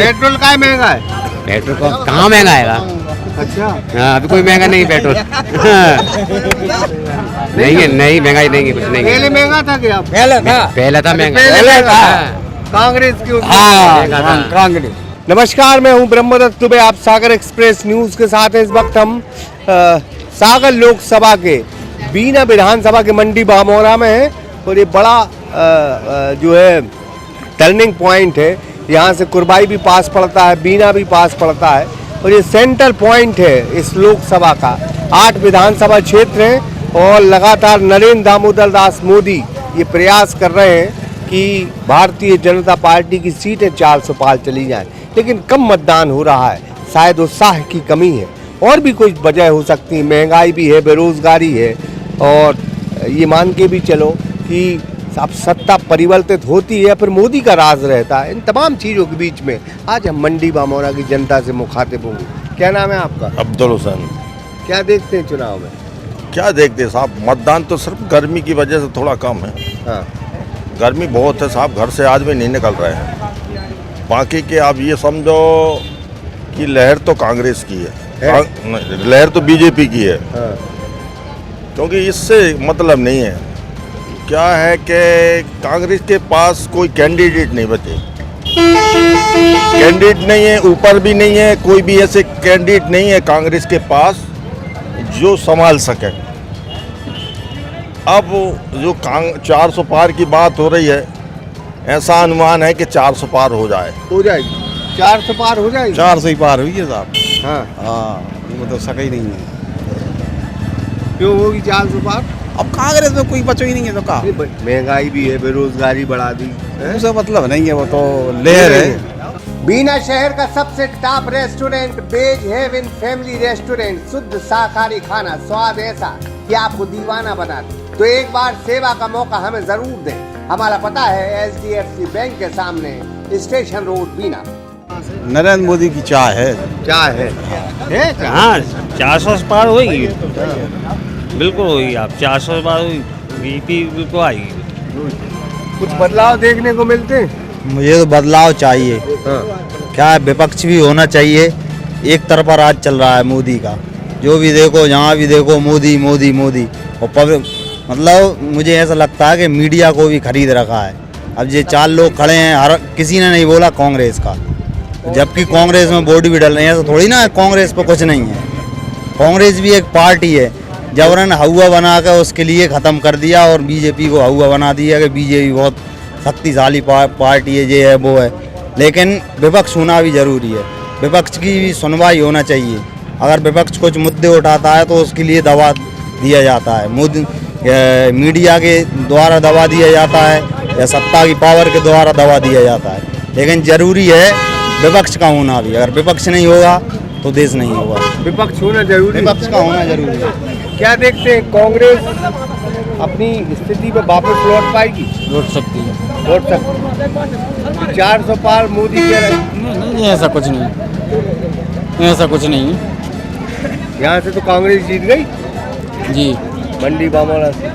Petrol का महंगा है? पेट्रोल को कहाँ महंगा आएगा? अच्छा, हाँ, अभी कोई महंगा नहीं पेट्रोल। नहीं है, नहीं महंगाई नहीं है, कुछ नहीं पहले है। महंगा था क्या? पहले था महंगा। पहले था। हाँ। कांग्रेस की महंगा था। कांग्रेस। नमस्कार, मैं हूं ब्रह्मदत्त दुबे, आप सागर एक्सप्रेस न्यूज़ के साथ हैं। इस वक्त हम सागर लोकसभा के बीना विधानसभा के मंडी बामोरा में हैं और ये बड़ा जो है टर्निंग पॉइंट है। यहाँ से कुरबाई भी पास पड़ता है, बीना भी पास पड़ता है और ये सेंट्रल पॉइंट है इस लोकसभा का। 8 विधानसभा क्षेत्र हैं और लगातार नरेंद्र दामोदर दास मोदी ये प्रयास कर रहे हैं कि भारतीय जनता पार्टी की सीटें 400 पार चली जाएं, लेकिन कम मतदान हो रहा है। शायद उत्साह की कमी है और भी कुछ वजह हो सकती है, महंगाई भी है, बेरोजगारी है और ये मान के भी चलो कि अब सत्ता परिवर्तित होती है फिर मोदी का राज रहता है। इन तमाम चीज़ों के बीच में आज हम मंडी बामोरा की जनता से मुखातिब होंगे। क्या नाम है आपका? अब्दुल हुसैन। क्या देखते हैं चुनाव में? क्या देखते हैं साहब, मतदान तो सिर्फ गर्मी की वजह से थोड़ा कम है। हाँ, गर्मी बहुत है साहब, घर से आदमी नहीं निकल रहे हैं। बाकी के आप ये समझो कि लहर तो कांग्रेस की है, लहर तो बीजेपी की है। हाँ। क्योंकि इससे मतलब नहीं है। क्या है कि कांग्रेस के पास कोई कैंडिडेट नहीं बचे, कैंडिडेट नहीं है, ऊपर भी नहीं है, कोई भी ऐसे कैंडिडेट नहीं है कांग्रेस के पास जो संभाल सके। अब जो 400 पार की बात हो रही है, ऐसा अनुमान है कि 400 पार हो जाएगी। 400 पार हो जाएगी। 400 ही पार हुई है साहब। हाँ, वो तो सका ही नहीं है। क्यों होगी 400 पार? अब कांग्रेस में कोई बचो ही नहीं है तो का महंगाई भी है, बेरोजगारी बढ़ा दी है? उसे मतलब नहीं है, वो तो लहर है। बीना शहर का सबसे top restaurant veg heaven family restaurant, शुद्ध शाकाहारी खाना, स्वाद ऐसा कि आपको दीवाना बना दे। तो एक बार सेवा का मौका हमें जरूर दें। हमारा पता है HDFC बैंक के सामने, स्टेशन रोड, बीना। नरेंद्र मोदी की चाय है। चाय है? हाँ, 400 पार होगी, बिल्कुल होगी। आप 400 पार हुई, बीपी बिल्कुल आएगी। कुछ बदलाव देखने को मिलते हैं? मुझे तो बदलाव चाहिए। क्या है, विपक्ष भी होना चाहिए। एक तरफा राज चल रहा है मोदी का, जो भी देखो, जहाँ भी देखो मोदी मोदी मोदी। और पब्लिक मतलब मुझे ऐसा लगता है कि मीडिया को भी खरीद रखा है। अब ये 4 लोग खड़े हैं, हर किसी ने नहीं बोला कांग्रेस का, जबकि कांग्रेस में वोट भी डल रहे हैं। ऐसा थोड़ी ना कांग्रेस पर कुछ नहीं है। कांग्रेस भी एक पार्टी है, जबरन हवा बना कर उसके लिए ख़त्म कर दिया और बीजेपी को हवा बना दिया कि बीजेपी बहुत शक्तिशाली पार्टी है, ये है वो है। लेकिन विपक्ष होना भी ज़रूरी है, विपक्ष की भी सुनवाई होना चाहिए। अगर विपक्ष कुछ मुद्दे उठाता है तो उसके लिए दबा दिया जाता है, मीडिया के द्वारा दबा दिया जाता है या सत्ता की पावर के द्वारा दबा दिया जाता है। लेकिन ज़रूरी है विपक्ष का होना भी। अगर विपक्ष नहीं होगा तो देश नहीं होगा। विपक्ष होना जरूरी, विपक्ष का होना जरूरी है। क्या देखते हैं, कांग्रेस अपनी स्थिति पे वापस लौट पाएगी? लौट सकती है। लौट सकती। 400 पार मोदी कह रहे? नहीं, ऐसा कुछ नहीं, ऐसा कुछ नहीं है। यहाँ से तो कांग्रेस जीत गई जी, मंडी बामोरा से।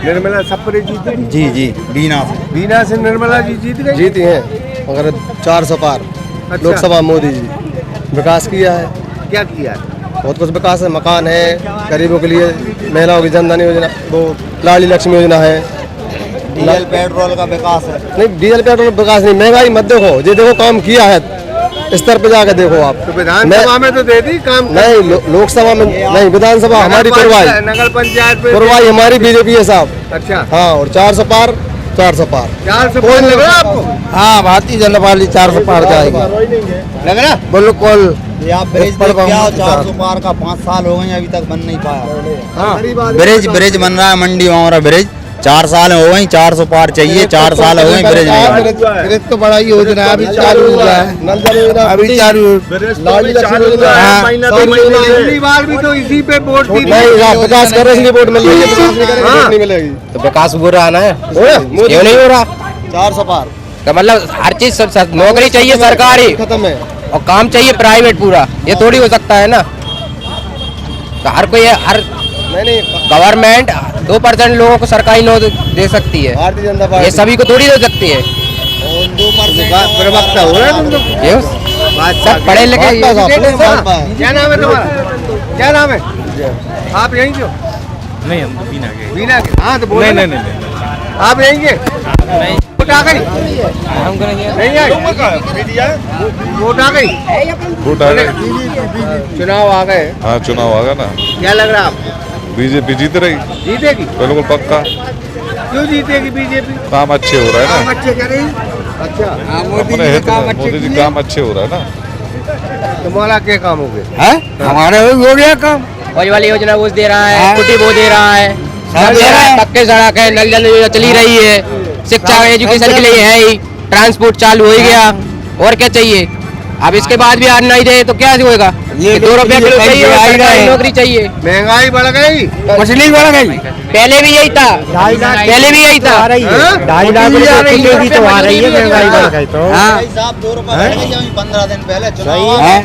निर्मला सप्रे जीत गई? जी जी, बीना से निर्मला जी जीत गई? जीती हैं मगर 400 पार। अच्छा। लोकसभा मोदी जी विकास किया है, क्या किया है? बहुत कुछ विकास है। मकान है गरीबों के लिए, महिलाओं की जनधन योजना, वो लाडली लक्ष्मी योजना है। डीजल पेट्रोल का विकास है। नहीं, डीजल पेट्रोल विकास नहीं, महंगाई मत देखो, ये देखो काम किया है स्तर पे जाकर देखो आप। तो विधानसभा में तो दे दी काम? नहीं, लोकसभा में नहीं, विधानसभा हमारी करवाई, नगर पंचायत में करवाई हमारी बीजेपी है साहब। अच्छा, हाँ, और 400 पार 400 पार 400 पार लग रहा है आपको? हाँ, भारतीय जनता पार्टी 400 पार जाएगी। लग रहा? बिल्कुल। ये आप ब्रिज देख के आओ, 400 पार का 5 साल हो गए अभी तक बन नहीं पाया। हाँ, ब्रिज बन रहा है मंडी हमारा ब्रिज, 4 साल हो गए, 400 पार चाहिए, 4 साल हो गए ब्रिज नहीं। ब्रिज तो बड़ा ही योजना है, अभी चालू हुआ है, अभी चालू। पिछली बार भी तो इसी पे वोट दी थी। नहीं, विकास कर रहे हैं, वोट मिल रही है, विकास नहीं करेंगे वोट नहीं मिलेगी। तो विकास हो रहा है, क्यों नहीं हो रहा? 400 पार तो मतलब हर चीज नौकरी चाहिए सरकारी खत्म है और काम चाहिए प्राइवेट पूरा, ये थोड़ी हो सकता है ना। तो हर कोई हर नहीं, गवर्नमेंट 2% लोगों को सरकारी नौकरी दे सकती है, भारतीय जनता ये पार्टी सभी को थोड़ी दे सकती है। प्रवक्ता हो रहे तुम लोग। ये सब पढ़े लिखे क्या नाम है तुम्हारा? क्या नाम है? आप यहीं के हो? नहीं, हम बीना के। बीना के? हाँ तो बोलो। नहीं। आप यहीं के? वोट आ गई? नहीं आई? वोट आ गई? वोट आ गए। चुनाव आ गए, हाँ, चुनाव आ गया ना। क्या लग रहा है आपको? बीजेपी जीत रही, जीतेगी? बिल्कुल पक्का। क्यों जीतेगी बीजेपी? काम अच्छे हो रहा है ना, अच्छे कर रही। अच्छा, अपने हित में मोदी जी काम अच्छे हो रहा है ना। तुम्हारा क्या काम हो गया? है हमारे हो गया काम। फौज वाली योजना वो दे रहा है, स्कूटी वो दे रहा है, सब दे रहा है। पक्के सड़क है, नल जल योजना चली रही है, शिक्षा एजुकेशन के लिए है ही, ट्रांसपोर्ट चालू हो ही गया, और क्या चाहिए? अब इसके बाद भी आज नहीं दे तो क्या होगा? ये 2 रुपया किलो चाहिए, सरकारी नौकरी चाहिए। महंगाई बढ़ गई, कुछ नहीं बढ़ गई, पहले भी यही था, पहले भी यही था। 2.5 लाख किलो की तो आ रही है महंगाई बढ़ गई तो। हाँ 2 रुपए 15 दिन पहले चुनाव है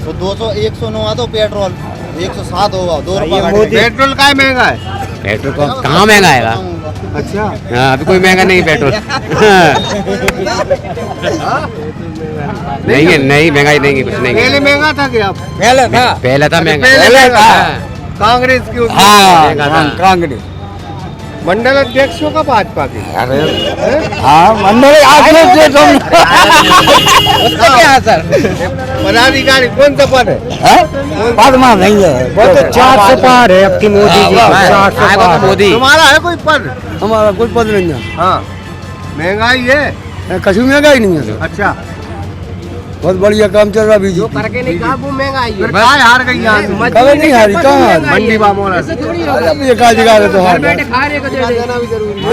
तो 200 109 तो पेट्रोल 107 होगा, 2 रुपए। पेट्रोल का महंगा है। पेट्रोल कहाँ महंगा आएगा? अच्छा, हाँ अभी कोई महंगा नहीं पेट्रोल। नहीं है, नहीं महंगाई नहीं है, कुछ नहीं पहले है। महंगा था क्या? पहले था महंगा। पहले महंगा था। हाँ। कांग्रेस की उसमें महंगा था। कांग्रेस। मंडल अध्यक्ष होगा भाजपा के? हाँ मंडल उसका क्या असर? पदाधिकारी कौन सा पद है? पदमा नहीं है, वो तो 400 पार है अब की मोदी जी का। 400 पार मोदी तुम्हारा है कोई पद? हमारा कोई पद नहीं है, हाँ, महंगाई है। कछु महंगा ही नहीं है। अच्छा, बहुत बढ़िया काम चल रहा बीजेपी। करके नहीं कहा वो महंगाई फिर काय हार गई यहाँ से? कभी नहीं हारी, कहाँ मंडी बामोला से। अब ये का जगह तो हार गया। खा रहे को दे दे।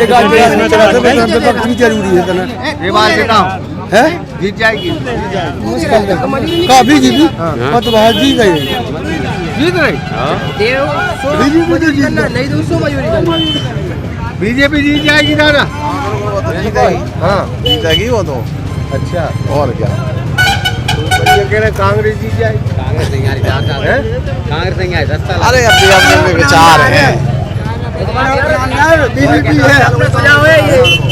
ये का जगह में चला तो विपक्ष भी जरूरी है तना ये बात बताओ, है जीत जाएगी? का बीजेपी मत बाहर जीत गई। जीत रही? नहीं तो उसको मजबूरी करना। बीजेपी जीत जाएगी दादा? हाँ जीतेगी वो तो। अच्छा, और क्या? ये कह रहे कांग्रेस जीत जाएगी। कांग्रेस नहीं आ रही, कांग्रेस नहीं आ रही। अरे अपने अपने विचार है, बीजेपी है।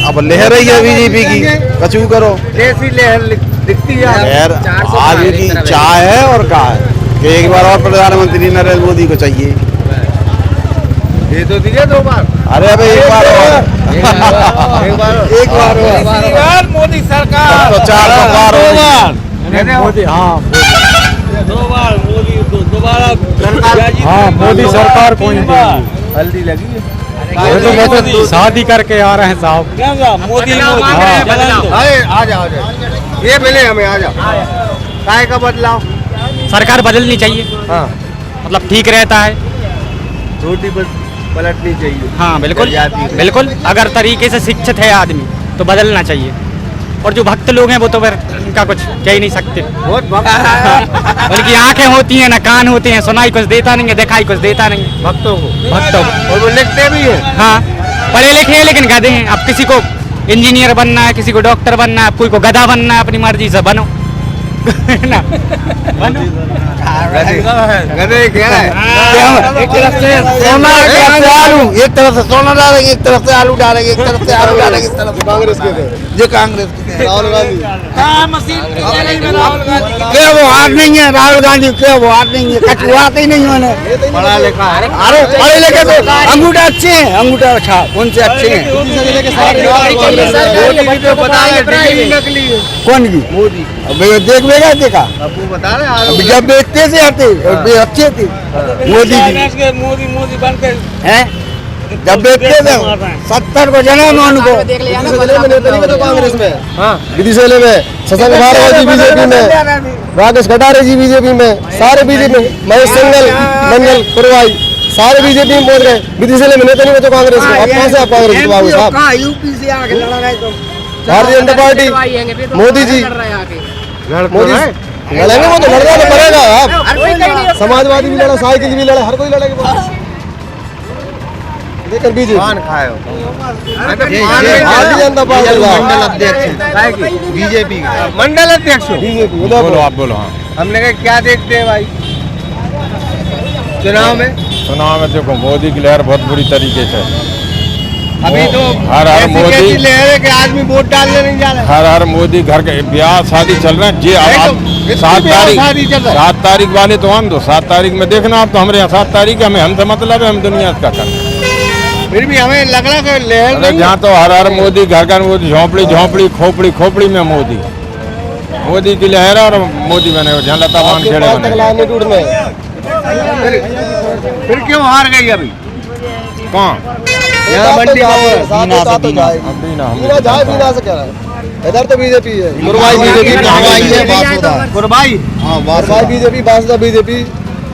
अब लहर रही है बीजेपी की, कचू करो। कैसी लहर दिखती है? लहर आगे की चाह है और का है कि एक बार और प्रधानमंत्री नरेंद्र मोदी को चाहिए। ये तो दिए 2 बार। अरे अबे एक बार और, एक बार मोदी सरकार तो 400 पार हो गई। मोदी, हाँ 2 बार मोदी दोबारा हाँ मोदी सरकार कोई हल्दी लगी है। तो शादी करके आ रहे हैं साहब। मोदी अरे आ जाओ, ये मिले हमें, आ जाओ। काय का बदलाव? सरकार बदलनी चाहिए, हाँ, मतलब ठीक रहता है। रोटी पलटनी चाहिए। हाँ बिल्कुल जाती है। बिल्कुल, अगर तरीके से शिक्षित है आदमी तो बदलना चाहिए। और जो भक्त लोग हैं वो तो फिर इनका कुछ कह ही नहीं सकते। बहुत भक्त उनकी आंखें होती हैं ना कान होते हैं, सुनाई कुछ देता नहीं है, दिखाई कुछ देता नहीं है भक्तों को। भक्तों को। और वो लिखते भी हैं। हाँ पढ़े लिखे हैं लेकिन गधे हैं। अब किसी को इंजीनियर बनना है, किसी को डॉक्टर बनना है, कोई को गधा बनना है, अपनी मर्जी से बनो। ना बनो। गधे क्या है? एक तरफ से सोना, एक तरफ से आलू, एक तरफ से सोना डालेंगे, एक तरफ से आलू डालेंगे, एक तरफ से आलू डालेंगे, इस तरफ कांग्रेस के थे। जो कांग्रेस के राहुल गांधी क्या वो हार नहीं है? राहुल गांधी क्या वो हार नहीं है? कछु आते ही नहीं होने। पढ़ा लिखा है। अरे पढ़े लिखे तो अंगूठा अच्छे हैं, अंगूठा अच्छा उनसे अच्छे हैं। मोदी भी तो बता रहे डिग्री नकली है। कौन की? मोदी। अब देख बेगा देखा, अब वो बता रहे अब जब देखते से आते और वे अच्छे थे मोदी जी मोदी बनकर हैं, जब देखते थे 70 को जन्म उनको। कांग्रेस में, हाँ, विदिशा में शशांक भारद्वाज जी बीजेपी में, राकेश कटारे जी बीजेपी में, सारे बीजेपी में, महेश सिंगल, मंगल पुरवाई सारे बीजेपी में पहुंच गए। विदिशा में नेता नहीं तो कांग्रेस में। अब कहाँ से आप कांग्रेस में बाबू साहब? यूपी से आके लड़ा रहे तो भारतीय जनता पार्टी मोदी जी मोदी लड़ेंगे, वो तो लड़ना तो पड़ेगा। आप समाजवादी भी लड़ा, साइकिल भी लड़ा, हर कोई लड़ेगा। लेकिन बीजेपी पान खाए हो? भारतीय जनता पार्टी मंडल अध्यक्ष बीजेपी का मंडल अध्यक्ष हो? बीजेपी बोलो आप बोलो। हाँ, हमने कहा क्या देखते हैं भाई चुनाव में? चुनाव में देखो मोदी की लहर बहुत बुरी तरीके से। अभी तो हर हर ऐसी मोदी कैसी लहर है कि आदमी वोट डालने नहीं जा रहा है। हर हर मोदी घर के ब्याह शादी चल रहे हैं जी। अब नहीं तो आप इसकी ब्याह शादी चल रहा है। 7 तारीख वाले तो हम तो 7 तारीख में देखना। आप तो हमारे यहाँ 7 तारीख हमें हमसे मतलब है, हम दुनिया का करना। फिर भी हमें लग रहा है कि लहर अरे नहीं है। जहाँ तो हर हर मोदी घर घर मोदी झोंपड़ी झोंपड़ी खोपड़ी खोपड़ी में मोदी मोदी की लहर है और मोदी बने हुए जहाँ लता मान खेड़े बने। लाने टूट में फिर क्यों हार गई अभी? कहाँ यहाँ मंडी बीना जाए बीना से कह रहा है। इधर तो बीजेपी है, गुरबाई बीजेपी, गुरबाई गुरबाई BJP, Bansda BJP,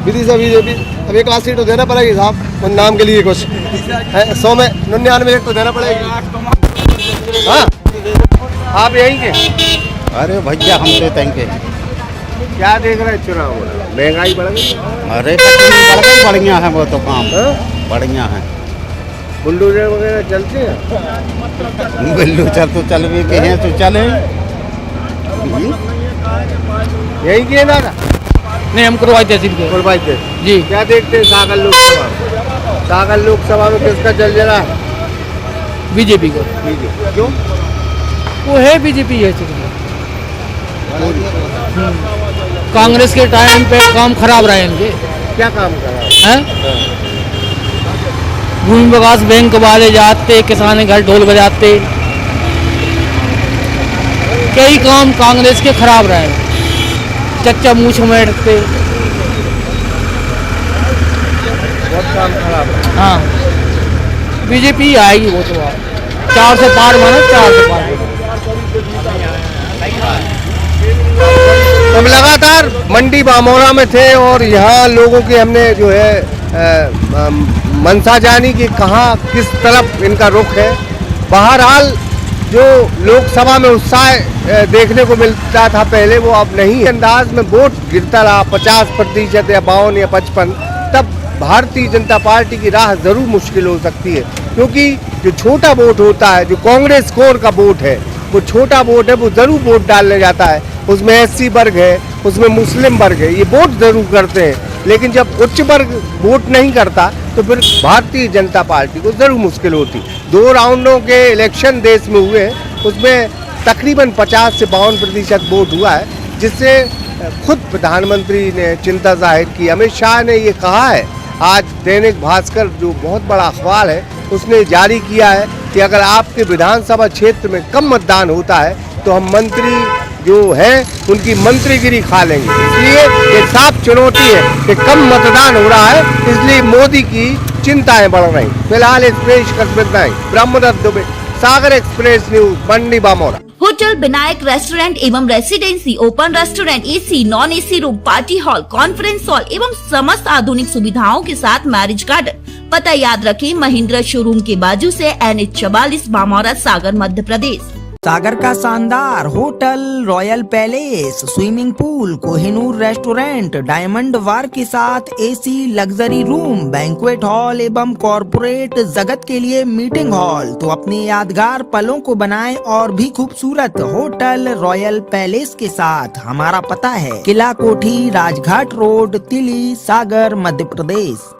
Vidisha BJP. अब 1 लाख सीट तो देना पड़ेगी साहब, उन नाम के लिए कुछ 100 में 99 एक तो देना पड़ेगी। हाँ आप यहीं के? अरे भैया हम तो तंगे क्या देख रहे हैं चुनाव में? महंगाई बढ़ गई। अरे बढ़िया है वो तो काम बढ़िया है। बुलडोजर वगैरह चलते हैं? बिल्लू चल तो चल भी के हैं तो चले। यही के ना नहीं हम करवाई तहसील के गुरबाई थे जी। क्या देखते हैं सागर लोकसभा में? सागर लोकसभा में किसका चल रहा है? बीजेपी को। क्यों? वो है बीजेपी है। कांग्रेस के टाइम पे काम खराब रहे इनके। क्या काम कर रहा है? हैं? भूमि विकास बैंक वाले जाते, किसान घर ढोल बजाते, कई काम कांग्रेस के खराब रहे। चच्चा मूछ मेटते। बहुत काम खराब है। हाँ बीजेपी आएगी वो तो। 400 पार मानो, 400 पार। हम लगातार मंडी बामोरा में थे और यहाँ लोगों की हमने जो है मंशा जानी कि कहाँ किस तरफ इनका रुख है। बहरहाल जो लोकसभा में उत्साह देखने को मिलता था पहले वो अब नहीं। अंदाज में वोट गिरता रहा 50% या 52 या 55, तब भारतीय जनता पार्टी की राह जरूर मुश्किल हो सकती है। क्योंकि जो छोटा वोट होता है, जो कांग्रेस कोर का वोट है, वो छोटा वोट है, वो जरूर वोट डालने जाता है। उसमें SC वर्ग है, उसमें मुस्लिम वर्ग है, ये वोट जरूर करते हैं। लेकिन जब उच्च वर्ग वोट नहीं करता तो फिर भारतीय जनता पार्टी को जरूर मुश्किल होती। 2 राउंडों के इलेक्शन देश में हुए, उसमें तकरीबन 50 से 52% वोट हुआ है, जिससे खुद प्रधानमंत्री ने चिंता जाहिर की। अमित शाह ने ये कहा है, आज दैनिक भास्कर जो बहुत बड़ा अखबार है उसने जारी किया है कि अगर आपके विधानसभा क्षेत्र में कम मतदान होता है तो हम मंत्री जो है उनकी मंत्रीगिरी खा लेंगे। इसलिए ये साफ चुनौती है कि कम मतदान हो रहा है, इसलिए मोदी की चिंताएं बढ़ रही। फिलहाल इस पेश कस्बे ब्रह्मदत्त दुबे, सागर एक्सप्रेस न्यूज, मंडी बामोरा। होटल विनायक रेस्टोरेंट एवं residency, open restaurant, AC, non AC room, party hall, conference hall एवं समस्त आधुनिक सुविधाओं के साथ मैरिज गार्डन। पता याद रखें, महिंद्रा शोरूम के बाजू से NH 44, बामोरा, सागर, मध्य प्रदेश। सागर का शानदार hotel royal palace, swimming pool, Kohinoor restaurant, diamond bar के साथ AC luxury room, banquet hall एवं कॉर्पोरेट जगत के लिए मीटिंग हॉल। तो अपने यादगार पलों को बनाएं और भी खूबसूरत होटल रॉयल पैलेस के साथ। हमारा पता है किला कोठी, राजघाट रोड, तिली, सागर, मध्य प्रदेश।